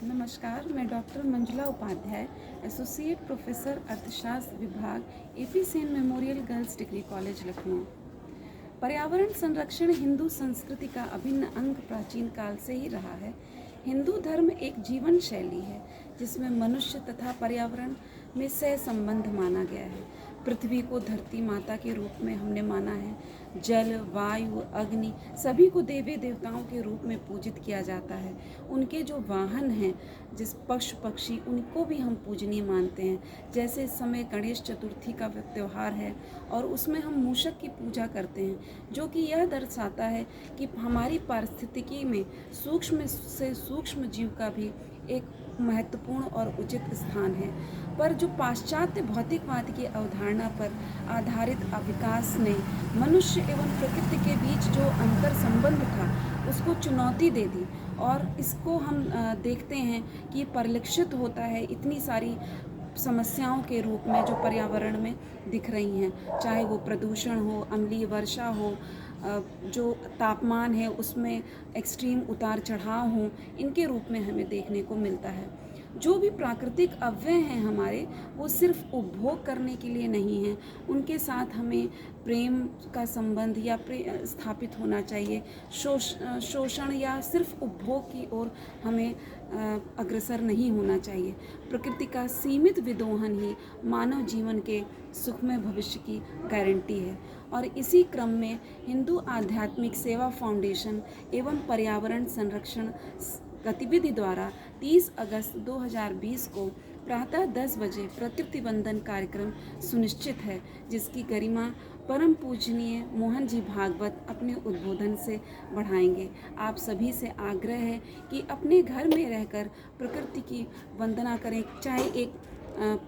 नमस्कार, मैं doctor Manjula Upadhyay, associate professor अर्थशास्त्र विभाग, A P Sen memorial girls degree college Lucknow. पर्यावरण संरक्षण हिंदू संस्कृति का अभिन्न अंग प्राचीन काल से ही रहा है। हिंदू धर्म एक जीवन शैली है जिसमें मनुष्य तथा पर्यावरण में सह संबंध माना गया है। पृथ्वी को धरती माता के रूप में हमने माना है। जल, वायु, अग्नि सभी को देवी देवताओं के रूप में पूजित किया जाता है। उनके जो वाहन हैं, जिस पशु पक्षी, उनको भी हम पूजनीय मानते हैं। जैसे इस समय गणेश चतुर्थी का त्यौहार है और उसमें हम मूषक की पूजा करते हैं, जो कि यह दर्शाता है कि हमारी पारिस्थितिकी में सूक्ष्म से सूक्ष्म जीव का भी एक महत्वपूर्ण और उचित स्थान है। पर जो पाश्चात्य भौतिकवाद की अवधारणा पर आधारित विकास ने मनुष्य एवं प्रकृति के बीच जो अंतर संबंध था उसको चुनौती दे दी, और इसको हम देखते हैं कि परिलक्षित होता है इतनी सारी समस्याओं के रूप में जो पर्यावरण में दिख रही हैं। चाहे वो प्रदूषण हो, अम्लीय वर्षा हो, जो तापमान है उसमें एक्सट्रीम उतार चढ़ाव हो, इनके रूप में हमें देखने को मिलता है। जो भी प्राकृतिक अव्यय हैं हमारे, वो सिर्फ उपभोग करने के लिए नहीं हैं। उनके साथ हमें प्रेम का संबंध या स्थापित होना चाहिए। शोषण या सिर्फ उपभोग की ओर हमें अग्रसर नहीं होना चाहिए। प्रकृति का सीमित विदोहन ही मानव जीवन के सुखमय भविष्य की गारंटी है। और इसी क्रम में हिंदू आध्यात्मिक सेवा फाउंडेशन एवं पर्यावरण संरक्षण गतिविधि द्वारा 30 अगस्त 2020 को प्रातः 10 बजे प्रकृति वंदन कार्यक्रम सुनिश्चित है, जिसकी गरिमा परम पूजनीय मोहन जी भागवत अपने उद्बोधन से बढ़ाएंगे। आप सभी से आग्रह है कि अपने घर में रहकर प्रकृति की वंदना करें। चाहे एक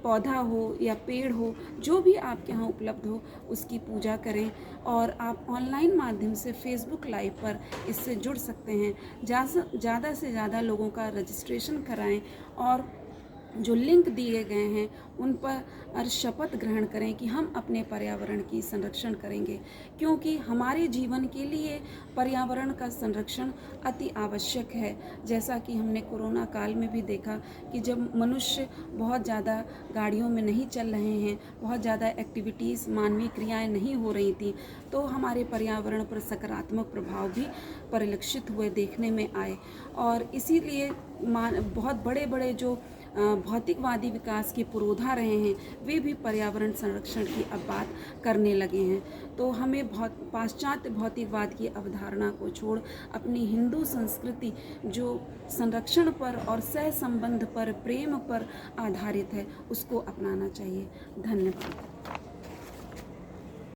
पौधा हो या पेड़ हो, जो भी आपके यहाँ उपलब्ध हो, उसकी पूजा करें। और आप ऑनलाइन माध्यम से फेसबुक लाइव पर इससे जुड़ सकते हैं। ज़्यादा से ज़्यादा लोगों का रजिस्ट्रेशन कराएं और जो लिंक दिए गए हैं उन पर शपथ ग्रहण करें कि हम अपने पर्यावरण की संरक्षण करेंगे, क्योंकि हमारे जीवन के लिए पर्यावरण का संरक्षण अति आवश्यक है। जैसा कि हमने कोरोना काल में भी देखा कि जब मनुष्य बहुत ज़्यादा गाड़ियों में नहीं चल रहे हैं, बहुत ज़्यादा एक्टिविटीज़, मानवीय क्रियाएं नहीं हो रही थी, तो हमारे पर्यावरण पर सकारात्मक प्रभाव भी परिलक्षित हुए देखने में आए। और इसीलिए बहुत बड़े बड़े जो भौतिकवादी विकास के पुरोधा रहे हैं, वे भी पर्यावरण संरक्षण की अब बात करने लगे हैं। तो हमें पाश्चात्य भौतिकवाद की अवधारणा को छोड़ अपनी हिंदू संस्कृति जो संरक्षण पर और सह संबंध पर, प्रेम पर आधारित है, उसको अपनाना चाहिए। धन्यवाद।